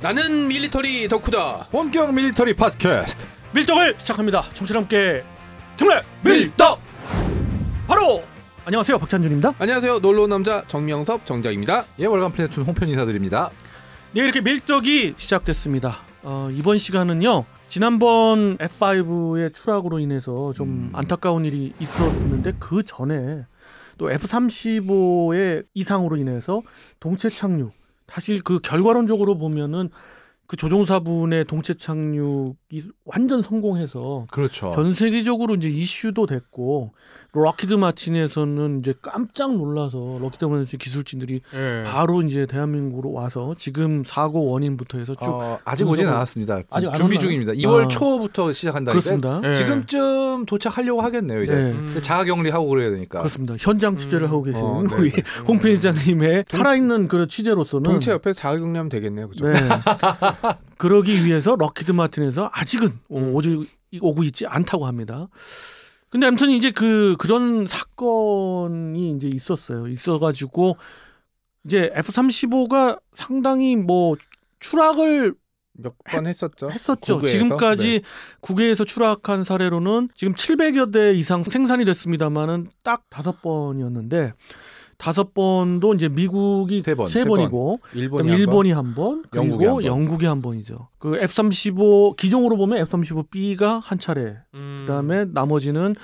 나는 밀리터리 덕후다. 본격 밀리터리 팟캐스트 밀떡을 시작합니다. 청취자 함께 정말 밀떡. 바로 안녕하세요, 박찬준입니다. 안녕하세요, 놀러온 남자 정명섭 정작입니다. 예, 월간 플래툰 홍편 인사드립니다. 네, 이렇게 밀떡이 시작됐습니다. 이번 시간은요, 지난번 F5의 추락으로 인해서 좀 안타까운 일이 있었는데 그 전에 또 F-35의 이상으로 인해서 동체 착륙, 사실 그 결과론적으로 보면은 그 조종사분의 동체 착륙이 완전 성공해서 그렇죠. 전 세계적으로 이제 이슈도 됐고, 럭히드 마틴에서는 이제 깜짝 놀라서 럭히드 마틴 기술진들이 바로 이제 대한민국으로 와서 지금 사고 원인부터 해서 쭉 아직 오진 않았습니다. 아직 안 준비 왔나요? 중입니다. 2월 초부터 시작한다니까. 그렇습니다. 지금쯤 도착하려고 하겠네요. 이제 자가격리하고 그래야 되니까. 그렇습니다. 현장 취재를 하고 계신 네, 우리 홍 편집장님의 살아있는 그 취재로서는 동체 옆에서 자가격리하면 되겠네요, 그죠? 네. 그러기 위해서 럭히드 마틴에서 아직은 오고 있지 않다고 합니다. 근데 아무튼 이제 그런 사건이 이제 있어가지고 이제 F-35가 상당히 뭐 추락을 몇 번 했었죠. 국외에서? 지금까지 국외에서 추락한 사례로는 지금 700여 대 이상 생산이 됐습니다만은 딱 5번이었는데 5번도 이제 미국이 3번이고 일본이 한 번, 그리고 영국이 한 번이죠. 그 F-35 기종으로 보면 F-35B가 한 차례, 그다음에 나머지는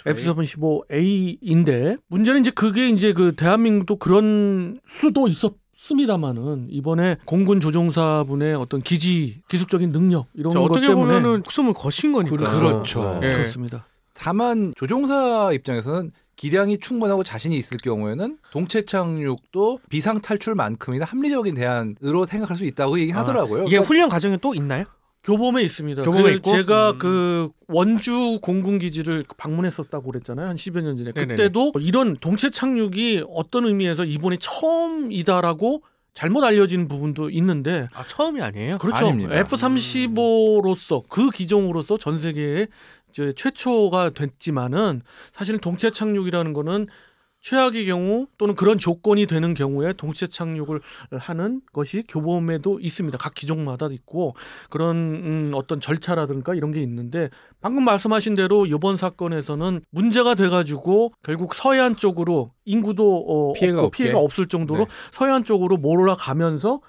F-35A인데 문제는 이제 그게 이제 그 대한민국도 그런 수도 있었습니다만은 이번에 공군 조종사분의 어떤 기술적인 능력 이런 것 어떻게 때문에 보면은 숨을 거신 거니까. 그렇죠. 네. 그렇습니다. 다만 조종사 입장에서는 기량이 충분하고 자신이 있을 경우에는 동체 착륙도 비상 탈출만큼이나 합리적인 대안으로 생각할 수 있다고 얘기하더라고요. 이게 훈련 과정에 또 있나요? 교범에 있습니다. 교범에 있고? 제가 그 원주 공군 기지를 방문했었다고 그랬잖아요. 한 10여 년 전에. 네네네. 그때도 이런 동체 착륙이 어떤 의미에서 이번이 처음이다라고 잘못 알려진 부분도 있는데. 처음이 아니에요? 그렇죠. 아닙니다. F-35로서 그 기종으로서 전 세계에 이제 최초가 됐지만은 사실은 동체 착륙이라는 거는 최악의 경우 또는 그런 조건이 되는 경우에 동체 착륙을 하는 것이 교범에도 있습니다. 각 기종마다 있고 그런 어떤 절차라든가 이런 게 있는데 방금 말씀하신 대로 이번 사건에서는 문제가 돼가지고 결국 서해안 쪽으로 인구도 피해가 없을 정도로 서해안 쪽으로 몰아가면서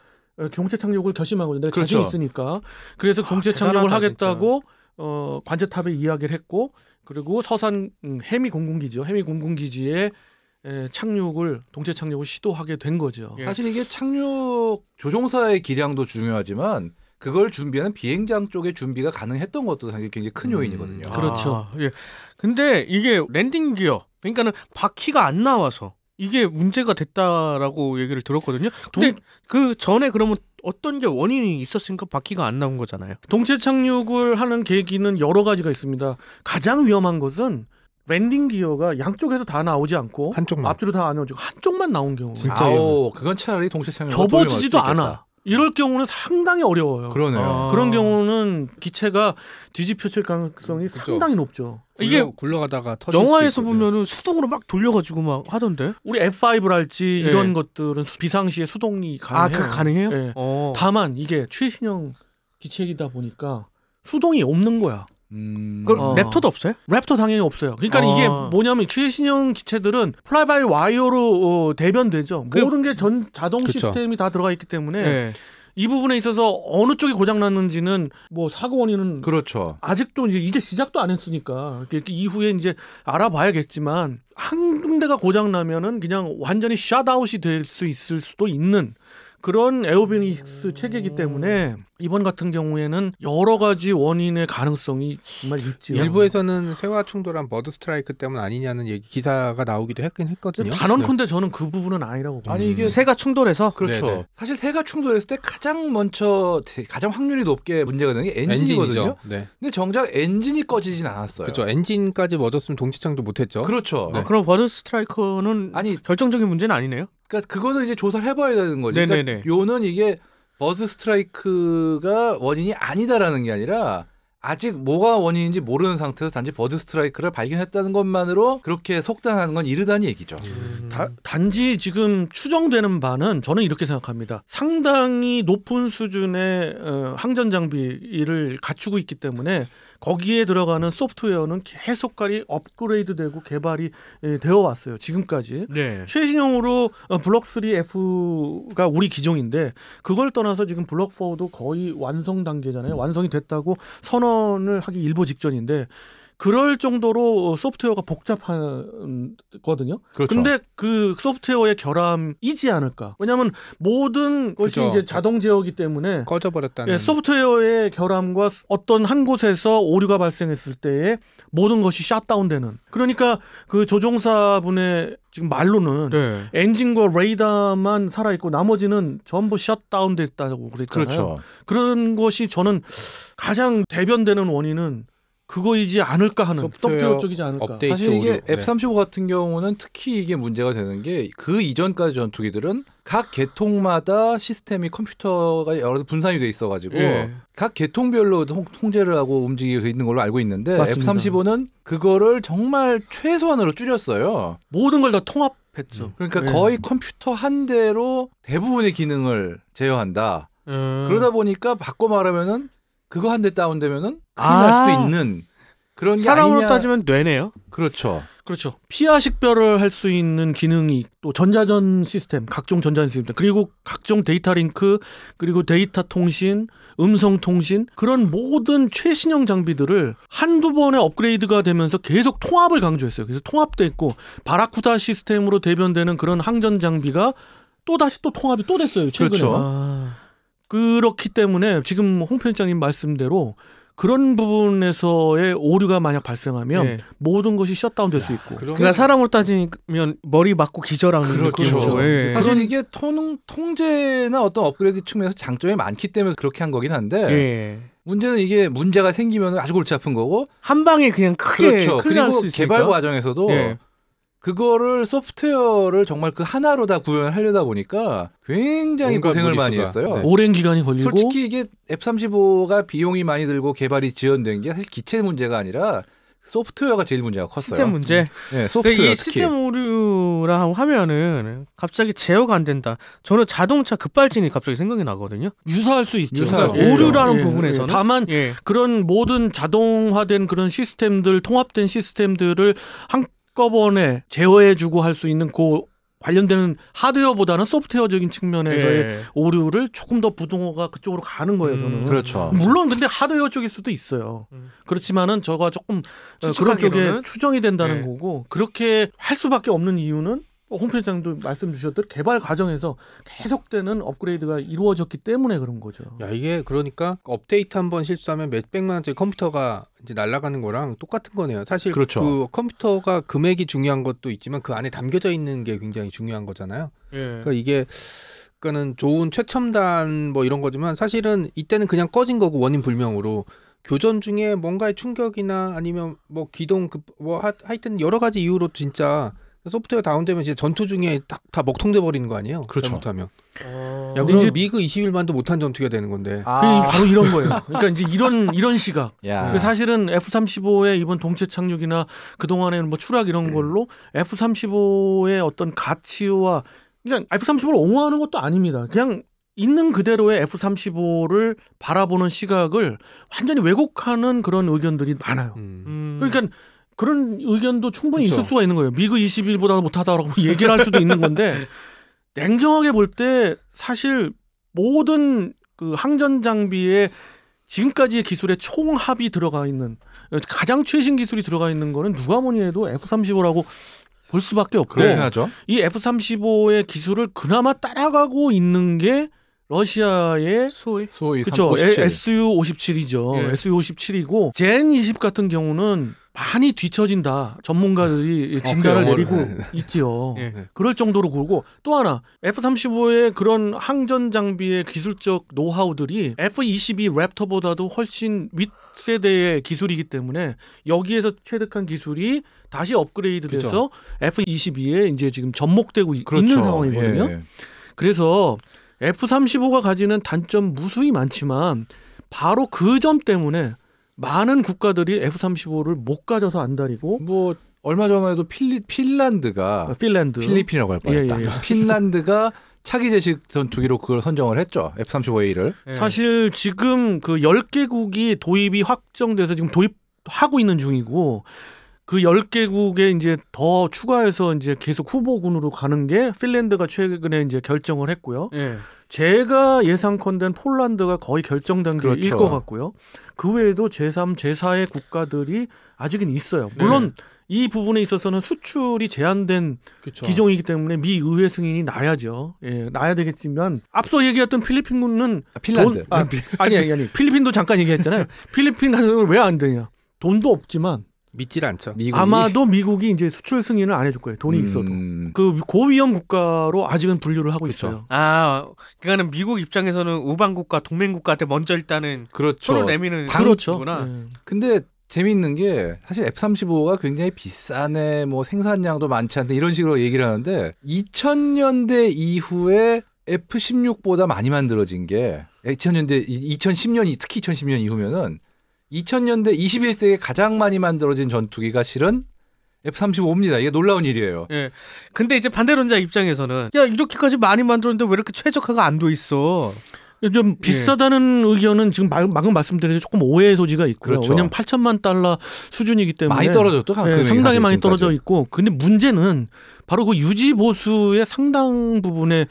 동체 착륙을 결심한 거죠. 내가 자신 있으니까. 그래서 동체 착륙을 하겠다고 관제탑에 이야기를 했고, 그리고 서산 해미 공군기지요. 해미 공군기지에 동체 착륙을 시도하게 된 거죠. 사실 이게 착륙 조종사의 기량도 중요하지만 그걸 준비하는 비행장 쪽의 준비가 가능했던 것도 사실 굉장히 큰 요인이거든요. 그렇죠. 예. 근데 이게 랜딩 기어, 그러니까는 바퀴가 안 나와서 이게 문제가 됐다라고 얘기를 들었거든요. 근데 그 전에 그러면 어떤 게 원인이 있었으니까 바퀴가 안 나온 거잖아요. 동체 착륙을 하는 계기는 여러 가지가 있습니다. 가장 위험한 것은 랜딩 기어가 양쪽에서 다 나오지 않고 한쪽만, 앞뒤로 다 안 나오고 한쪽만 나온 경우. 진짜 그건 차라리 동체 착륙 접어지지도 않아. 이럴 경우는 상당히 어려워요. 그러네요. 그런 경우는 기체가 뒤집혀질 가능성이 상당히 높죠. 이게 굴러가다가 터질 영화에서 보면은 수동으로 막 돌려가지고 막 하던데. 우리 F5랄지 이런 것들은 비상시에 수동이 가능해요. 가능해요? 네. 다만 이게 최신형 기체이다 보니까 수동이 없는 거야. 그럼 랩터도 없어요? 랩터 당연히 없어요. 그러니까 이게 뭐냐면 최신형 기체들은 플라이바이 와이어로 대변되죠. 모든 게 자동 시스템이 다 들어가 있기 때문에 이 부분에 있어서 어느 쪽이 고장 났는지는 뭐 사고 원인은 그렇죠. 아직도 이제 시작도 안 했으니까 이후에 이제 알아봐야겠지만 한 군데가 고장 나면은 그냥 완전히 셧아웃이 될 수 있을 수도 있는 그런 에어비닉스 체계이기 때문에 이번 같은 경우에는 여러 가지 원인의 가능성이 정말 있죠. 일부에서는 세와 충돌한 버드 스트라이크 때문 아니냐는 기사가 나오기도 했거든요. 단언컨대 저는 그 부분은 아니라고 봐요. 아니 이게 새가 충돌해서 그렇죠. 네네. 사실 새가 충돌했을 때 가장 확률이 높게 문제가 되는 게 엔진이거든요. 네. 근데 정작 엔진이 꺼지진 않았어요. 그렇죠. 엔진까지 멎었으면 동체착도 못했죠. 그렇죠. 네. 그럼 버드 스트라이커는 결정적인 문제는 아니네요. 그러니까 그거는 이제 조사를 해봐야 되는 거죠. 네네네. 그러니까 요는 이게 버드 스트라이크가 원인이 아니다라는 게 아니라 아직 뭐가 원인인지 모르는 상태에서 단지 버드 스트라이크를 발견했다는 것만으로 그렇게 속단하는 건 이르다는 얘기죠. 단지 지금 추정되는 바는 저는 이렇게 생각합니다. 상당히 높은 수준의 항전 장비를 갖추고 있기 때문에 거기에 들어가는 소프트웨어는 계속까지 업그레이드되고 개발이 되어 왔어요. 지금까지. 네. 최신형으로 블록 3F가 우리 기종인데 그걸 떠나서 지금 블록 4도 거의 완성 단계잖아요. 완성이 됐다고 선언을 하기 일보 직전인데 그럴 정도로 소프트웨어가 복잡하거든요. 그렇죠. 근데 그 소프트웨어의 결함이지 않을까. 왜냐하면 모든 것이 그죠. 이제 자동 제어이기 때문에 꺼져버렸다는. 소프트웨어의 결함과 어떤 한 곳에서 오류가 발생했을 때에 모든 것이 샷다운되는. 그러니까 그 조종사분의 지금 말로는 네. 엔진과 레이더만 살아있고 나머지는 전부 샷다운됐다고 그랬잖아요. 그렇죠. 그런 것이 저는 가장 대변되는 원인은 그거이지 않을까 하는 소프트웨어 쪽이지 않을까. 업데이트 사실 이게 오류. 네. F-35 같은 경우는 특히 이게 문제가 되는 게 그 이전까지 전투기들은 각 계통마다 시스템이 컴퓨터가 여러 분산이 돼 있어가지고 예. 각 계통별로 통제를 하고 움직이게 돼 있는 걸로 알고 있는데 맞습니다. F-35는 그거를 정말 최소한으로 줄였어요. 모든 걸 다 통합했죠. 그러니까 예. 거의 컴퓨터 한 대로 대부분의 기능을 제어한다. 그러다 보니까 바꿔 말하면은 그거 한 대 다운되면은 큰일 날 수도 있는 그런 게 사람으로 아니냐. 따지면 뇌네요. 그렇죠. 그렇죠. 피하 식별을 할 수 있는 기능이 또 전자전 시스템, 각종 전자전 시스템, 그리고 각종 데이터 링크, 그리고 데이터 통신, 음성 통신 그런 모든 최신형 장비들을 한두 번에 업그레이드가 되면서 계속 통합을 강조했어요. 그래서 통합돼 있고 바라쿠다 시스템으로 대변되는 그런 항전 장비가 또 다시 또 통합이 또 됐어요. 최근에. 그렇죠. 그렇기 때문에 지금 홍 편집장님 말씀대로 그런 부분에서의 오류가 만약 발생하면 네. 모든 것이 셧다운 될 수 있고. 그러니까 사람으로 따지면 머리 맞고 기절하는 그렇죠. 느낌이죠. 예. 사실 이게 통제나 어떤 업그레이드 측면에서 장점이 많기 때문에 그렇게 한 거긴 한데 예. 문제는 이게 문제가 생기면 아주 골치 아픈 거고 한 방에 그냥 크게 그렇죠. 큰일 날 그리고 수 있으니까. 개발 과정에서도 예. 그거를 소프트웨어를 정말 그 하나로 다 구현을 하려다 보니까 굉장히 온갖 고생을 많이 무리수가. 했어요. 네. 오랜 기간이 걸리고 솔직히 이게 F-35가 비용이 많이 들고 개발이 지연된 게 사실 기체 문제가 아니라 소프트웨어가 제일 문제가 컸어요. 시스템 문제. 네, 그러니까 소프트웨어 이 특히. 시스템 오류라 하면은 갑자기 제어가 안 된다. 저는 자동차 급발진이 갑자기 생각이 나거든요. 유사할 수 있죠. 유사하죠. 그러니까 오류라는 부분에서는. 다만 예. 그런 모든 자동화된 그런 시스템들, 통합된 시스템들을 한꺼번에 제어해주고 할 수 있는 그 관련되는 하드웨어보다는 소프트웨어적인 측면에서의 예. 오류를 조금 더 부동호가 그쪽으로 가는 거예요. 저는. 그렇죠. 물론 근데 하드웨어 쪽일 수도 있어요. 그렇지만은 저가 조금 그런 쪽에 추측하기로는? 추정이 된다는 네. 거고 그렇게 할 수밖에 없는 이유는 홍 편장도 말씀 주셨듯 개발 과정에서 계속되는 업그레이드가 이루어졌기 때문에 그런 거죠. 야 이게 그러니까 업데이트 한번 실수하면 몇백만 원짜리 컴퓨터가 이제 날아가는 거랑 똑같은 거네요. 사실 그렇죠. 그 컴퓨터가 금액이 중요한 것도 있지만 그 안에 담겨져 있는 게 굉장히 중요한 거잖아요. 예. 그러니까 이게 그러니까는 좋은 최첨단 뭐 이런 거지만 사실은 이때는 그냥 꺼진 거고 원인 불명으로 교전 중에 뭔가의 충격이나 아니면 뭐 기동 뭐 하여튼 여러 가지 이유로 진짜 소프트웨어 다운되면 진짜 전투 중에 다 먹통돼 버리는 거 아니에요? 그렇죠. 잘못하면. 어... 야 그럼 미그 21만도 못한 전투기가 되는 건데. 그게 바로 이런 거예요. 그러니까 이제 이런 시각. 야. 그 사실은 F-35의 이번 동체 착륙이나 그 동안에는 뭐 추락 이런 걸로 F-35의 어떤 가치와 그냥 F-35를 옹호하는 것도 아닙니다. 그냥 있는 그대로의 F-35를 바라보는 시각을 완전히 왜곡하는 그런 의견들이 많아요. 그러니까 그런 의견도 충분히 그쵸. 있을 수가 있는 거예요. 미그 21보다 못하다라고 얘기를 할 수도 있는 건데 냉정하게 볼 때 사실 모든 그 항전 장비의 지금까지의 기술의 총합이 들어가 있는 가장 최신 기술이 들어가 있는 거는 누가 뭐니 해도 F-35라고 볼 수밖에 없고 그렇긴 하죠. 이 F-35의 기술을 그나마 따라가고 있는 게 러시아의 소위 그렇죠. 57. SU-57이죠. 예. SU-57이고 젠-20 같은 경우는 많이 뒤처진다. 전문가들이 진단을 영어를, 내리고 네. 있지요. 예. 그럴 정도로 고르고 또 하나 F-35의 그런 항전 장비의 기술적 노하우들이 F-22 랩터보다도 훨씬 윗세대의 기술이기 때문에 여기에서 체득한 기술이 다시 업그레이드돼서 F-22에 이제 지금 접목되고 있는 상황이거든요. 예. 그래서 F-35가 가지는 단점 무수히 많지만 바로 그 점 때문에 많은 국가들이 F-35를 못 가져서 안달이고 뭐 얼마 전에도 핀란드가 핀란드, 필리핀이라고 할 뻔했다. 예, 예. 핀란드가 차기 제식 전투기로 그걸 선정을 했죠. F-35A를. 예. 사실 지금 그 10개국이 도입이 확정돼서 지금 도입하고 있는 중이고 그 10개국에 이제 더 추가해서 이제 계속 후보군으로 가는 게 핀란드가 최근에 이제 결정을 했고요. 예. 제가 예상컨대는 폴란드가 거의 결정 단계일 그렇죠. 것 같고요. 그 외에도 제3, 제4의 국가들이 아직은 있어요. 물론 이 부분에 있어서는 수출이 제한된 그렇죠. 기종이기 때문에 미 의회 승인이 나야죠. 예, 나야 되겠지만 앞서 얘기했던 필리핀군은 핀란드. 아니 필리핀도 잠깐 얘기했잖아요. 필리핀 같은 경우는 왜 안 되냐? 돈도 없지만 믿질 않죠. 미국이 아마도 미국이 이제 수출 승인을 안 해줄 거예요. 돈이 있어도 그 고위험 국가로 아직은 분류를 하고 그렇죠. 있어요. 아, 그러니까는 미국 입장에서는 우방국가, 동맹국가한테 먼저 일단은 그렇죠. 손을 내미는 그렇죠. 구나. 예. 근데 재미있는 게 사실 F-35가 굉장히 비싸네, 뭐 생산량도 많지 않다 이런 식으로 얘기를 하는데 2000년대 이후에 F-16보다 많이 만들어진 게 2010년이 특히 2010년 이후면은 2000년대 21세기에 가장 많이 만들어진 전투기가 실은 F-35입니다. 이게 놀라운 일이에요. 예. 근데 이제 반대론자 입장에서는 야 이렇게까지 많이 만들었는데 왜 이렇게 최적화가 안 돼 있어? 좀 비싸다는 의견은 지금 방금 말씀드린 조금 오해의 소지가 있고요. 그렇죠. 왜냐하면 8천만 달러 수준이기 때문에 많이 떨어졌죠. 예, 상당히 많이 떨어져 있고, 근데 문제는 바로 그 유지 보수의 상당 부분의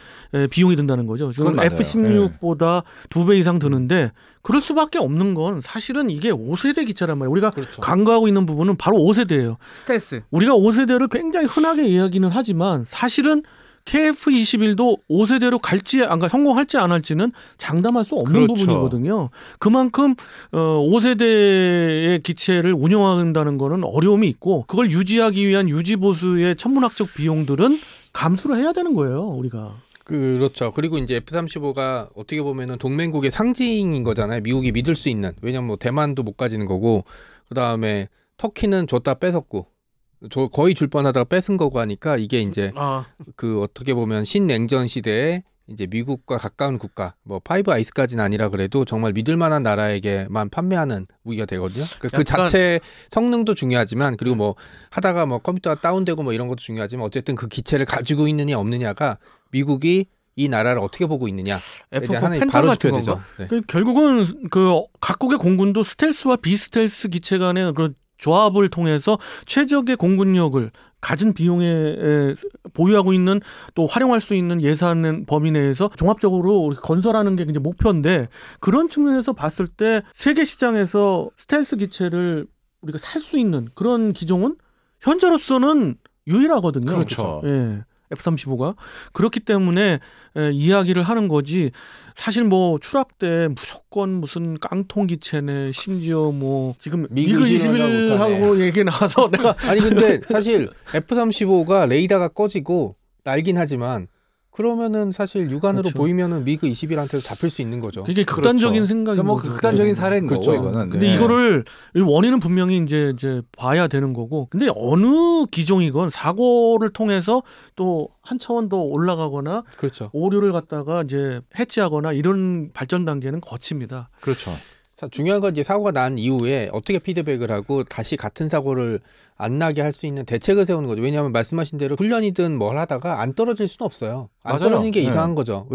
비용이 든다는 거죠. 지금 그건 맞아요. F-16보다 2배 이상 드는데 그럴 수밖에 없는 건 사실은 이게 5세대 기체란 말이에요. 우리가 그렇죠. 간과하고 있는 부분은 바로 5세대예요. 스텔스. 우리가 5세대를 굉장히 흔하게 이야기는 하지만 사실은 KF-21도 5세대로 갈지 성공할지 안 할지는 장담할 수 없는 그렇죠. 부분이거든요. 그만큼 5세대의 기체를 운영한다는 거는 어려움이 있고 그걸 유지하기 위한 유지 보수의 천문학적 비용들은 감수를 해야 되는 거예요, 우리가. 그렇죠. 그리고 이제 F-35가 어떻게 보면은 동맹국의 상징인 거잖아요. 미국이 믿을 수 있는. 왜냐면 뭐 대만도 못 가지는 거고, 그 다음에 터키는 줬다 뺏었고, 거의 줄 뻔하다가 뺏은 거고 하니까 이게 이제 그 어떻게 보면 신냉전 시대에 이제 미국과 가까운 국가, 뭐 파이브 아이스까지는 아니라 그래도 정말 믿을 만한 나라에게만 판매하는 무기가 되거든요. 그 자체 성능도 중요하지만, 그리고 뭐 하다가 뭐 컴퓨터가 다운되고 뭐 이런 것도 중요하지만, 어쨌든 그 기체를 가지고 있느냐 없느냐가 미국이 이 나라를 어떻게 보고 있느냐 F4 하나의 팬텀 바로 같은 지표되죠. 건가? 네. 결국은 그 각국의 공군도 스텔스와 비스텔스 기체 간의 그런 조합을 통해서 최적의 공군력을 가진 비용에 보유하고 있는, 또 활용할 수 있는 예산 범위 내에서 종합적으로 건설하는 게 이제 목표인데, 그런 측면에서 봤을 때 세계 시장에서 스텔스 기체를 우리가 살 수 있는 그런 기종은 현재로서는 유일하거든요. 그렇죠. 예. F-35가 그렇기 때문에 이야기를 하는 거지. 사실 뭐 추락 때 무조건 무슨 깡통 기체네, 심지어 뭐 지금 미그 21하고 얘기 나와서 내가 아니 근데 사실 F-35가 레이더가 꺼지고 날긴 하지만, 그러면은 사실 육안으로 그렇죠. 보이면은 미그 21한테도 잡힐 수 있는 거죠. 되게 극단적인 그렇죠. 생각인 뭐 거죠. 극단적인 사례인 그렇죠. 거고 이거는. 근데 네. 이거를 원인은 분명히 이제 봐야 되는 거고. 근데 어느 기종이건 사고를 통해서 또 한 차원 더 올라가거나 그렇죠. 오류를 갖다가 이제 해치하거나 이런 발전 단계는 거칩니다. 그렇죠. 중요한 건 이제 사고가 난 이후에 어떻게 피드백을 하고 다시 같은 사고를 안 나게 할 수 있는 대책을 세우는 거죠. 왜냐하면 말씀하신 대로 훈련이든 뭘 하다가 안 떨어질 수는 없어요. 안 맞아요. 떨어지는 게 네. 이상한 거죠.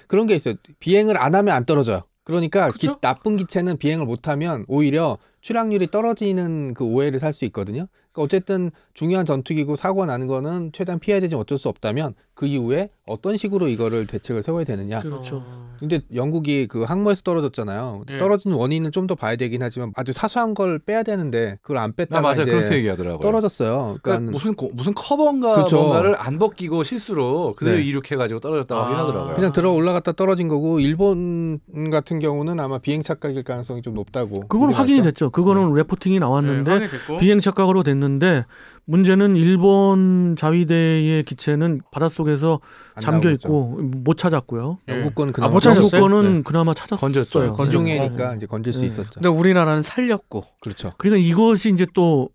그런 게 있어요. 비행을 안 하면 안 떨어져요. 그러니까 그쵸? 나쁜 기체는 비행을 못하면 오히려 출항률이 떨어지는 그 오해를 살 수 있거든요. 그러니까 어쨌든 중요한 전투기고 사고가 나는 거는 최대한 피해야 되지만 어쩔 수 없다면 그 이후에 어떤 식으로 이거를 대책을 세워야 되느냐. 그렇죠. 근데 영국이 그 항모에서 떨어졌잖아요. 네. 떨어진 원인은 좀 더 봐야 되긴 하지만 아주 사소한 걸 빼야 되는데 그걸 안 뺐다가 맞아요. 이제 그렇게 얘기하더라고요. 떨어졌어요. 그러니까 무슨 커버인가 그렇죠. 뭔가를 안 벗기고 실수로 그대로 네. 이륙해가지고 떨어졌다고 하긴 하더라고요. 그냥 들어 올라갔다 떨어진 거고, 일본 같은 경우는 아마 비행 착각일 가능성이 좀 높다고. 그건 우리가 확인이 했죠. 됐죠. 그거는 레포팅이 나왔는데 확인이 됐고. 비행 착각으로 됐는데, 문제는 일본 자위대의 기체는 바닷속에서 안 잠겨 나오고 있고 못 찾았고요. 영국 거는 아, 그나마 못 찾았어요? 영국 거는 네. 그나마 찾았어요. 건졌어요. 지중해니까 이제 건질 수 네. 있었죠. 근데 우리나라는 살렸고. 그렇죠. 그러니까 이것이 이제 또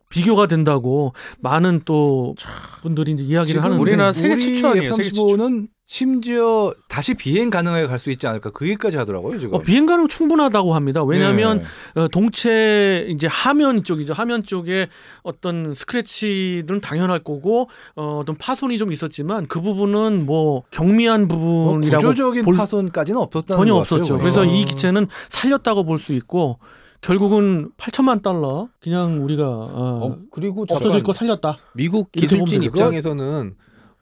비교가 된다고 많은 또 분들이 이제 이야기를 지금 하는데, 우리나라 세계 최초 아니에요? 세계 최초. F-35는 심지어 다시 비행 가능하게 갈 수 있지 않을까 그 얘기까지 하더라고요 지금. 비행 가능 충분하다고 합니다. 왜냐하면 네. 동체 이제 하면 쪽이죠. 하면 쪽에 어떤 스크래치는 당연할 거고 어떤 파손이 좀 있었지만 그 부분은 뭐 경미한 부분이라고 구조적인 파손까지는 없었다는 전혀 것 같아요, 없었죠. 보니까. 그래서 이 기체는 살렸다고 볼 수 있고 결국은 8천만 달러 그냥 우리가 그리고 없어질 잠깐 거 살렸다. 미국 이렇게 보면 기술진 되죠. 입장에서는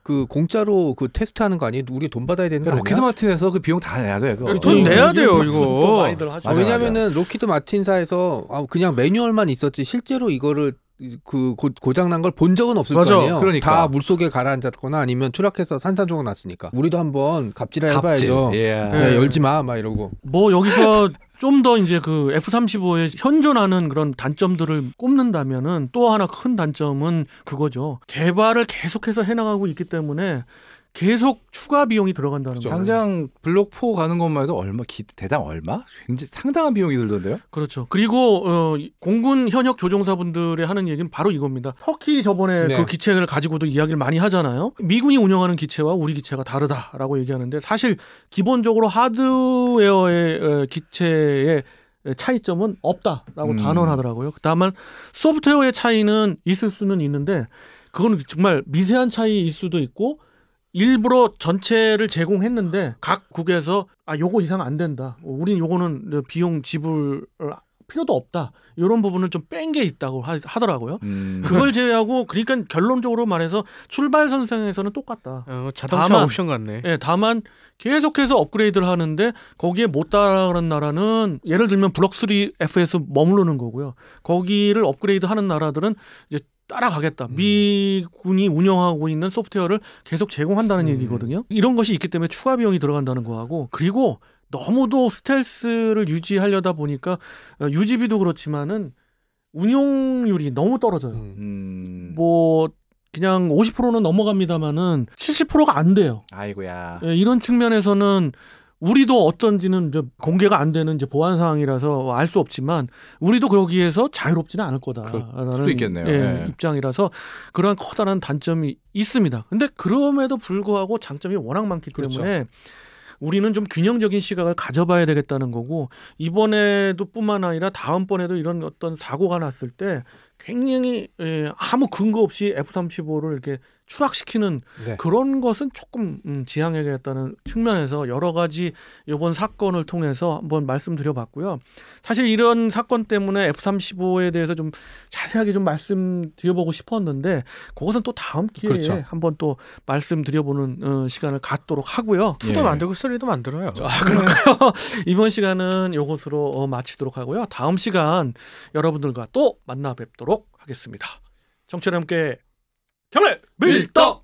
그 공짜로 그 테스트하는 거 아니에요? 우리 돈 받아야 되는 거 아니야? 로키드 마틴에서 그 비용 다 내야 돼. 그거. 돈 내야 돼요, 또 이거. 많이들 하죠. 맞아, 왜냐면은 로키드 마틴사에서 그냥 매뉴얼만 있었지 실제로 이거를 그 고장 난 걸 본 적은 없을 맞아. 거 아니에요. 그러니까. 다 물속에 가라앉았거나 아니면 추락해서 산산조각 났으니까. 우리도 한번 갑질을 해봐야죠. 예. 야, 열지 마, 막 이러고. 뭐 여기서 좀 더 이제 그 F-35의 현존하는 그런 단점들을 꼽는다면은 또 하나 큰 단점은 그거죠. 개발을 계속해서 해나가고 있기 때문에 계속 추가 비용이 들어간다는 그렇죠. 거예요. 당장 블록 4 가는 것만 해도 대당 얼마? 굉장히 상당한 비용이 들던데요. 그렇죠. 그리고 공군 현역 조종사분들이 하는 얘기는 바로 이겁니다. 터키 저번에 네. 그 기체를 가지고도 이야기를 많이 하잖아요. 미군이 운영하는 기체와 우리 기체가 다르다라고 얘기하는데 사실 기본적으로 하드웨어의 기체의 차이점은 없다라고 단언하더라고요. 다만 소프트웨어의 차이는 있을 수는 있는데 그건 정말 미세한 차이일 수도 있고 일부러 전체를 제공했는데 각 국에서 요거 이상 안 된다. 우린 요거는 비용 지불 필요도 없다. 이런 부분을 좀 뺀 게 있다고 하더라고요. 그걸 제외하고 그러니까 결론적으로 말해서 출발 선상에서는 똑같다. 자동차 다만, 옵션 같네. 예, 다만 계속해서 업그레이드를 하는데 거기에 못 따라가는 나라는 예를 들면 블록 3 F에서 머무르는 거고요. 거기를 업그레이드하는 나라들은 이제 따라가겠다. 미군이 운영하고 있는 소프트웨어를 계속 제공한다는 얘기거든요. 이런 것이 있기 때문에 추가 비용이 들어간다는 거하고 그리고 너무도 스텔스를 유지하려다 보니까 유지비도 그렇지만은 운용률이 너무 떨어져요. 뭐 그냥 50%는 넘어갑니다만은 70%가 안 돼요. 아이고야. 예, 이런 측면에서는 우리도 어떤지는 이제 공개가 안 되는 이제 보안 사항이라서 알 수 없지만 우리도 거기에서 자유롭지는 않을 그럴 거다라는 수도 있겠네요. 예, 네. 입장이라서 그러한 커다란 단점이 있습니다. 근데 그럼에도 불구하고 장점이 워낙 많기 때문에 그렇죠. 우리는 좀 균형적인 시각을 가져봐야 되겠다는 거고 이번에도 뿐만 아니라 다음번에도 이런 어떤 사고가 났을 때 굉장히 아무 근거 없이 F-35를 이렇게 추락시키는 네. 그런 것은 조금 지양해야겠다는 측면에서 여러 가지 이번 사건을 통해서 한번 말씀드려봤고요. 사실 이런 사건 때문에 F-35에 대해서 좀 자세하게 좀 말씀드려보고 싶었는데 그것은 또 다음 기회에 그렇죠. 한번 또 말씀드려보는 시간을 갖도록 하고요. 2도 예. 만들고 3도 만들어요. 그럴까요? 이번 시간은 이것으로 마치도록 하고요. 다음 시간 여러분들과 또 만나 뵙도록 하겠습니다. 정치 여러분께 경례 밀떡!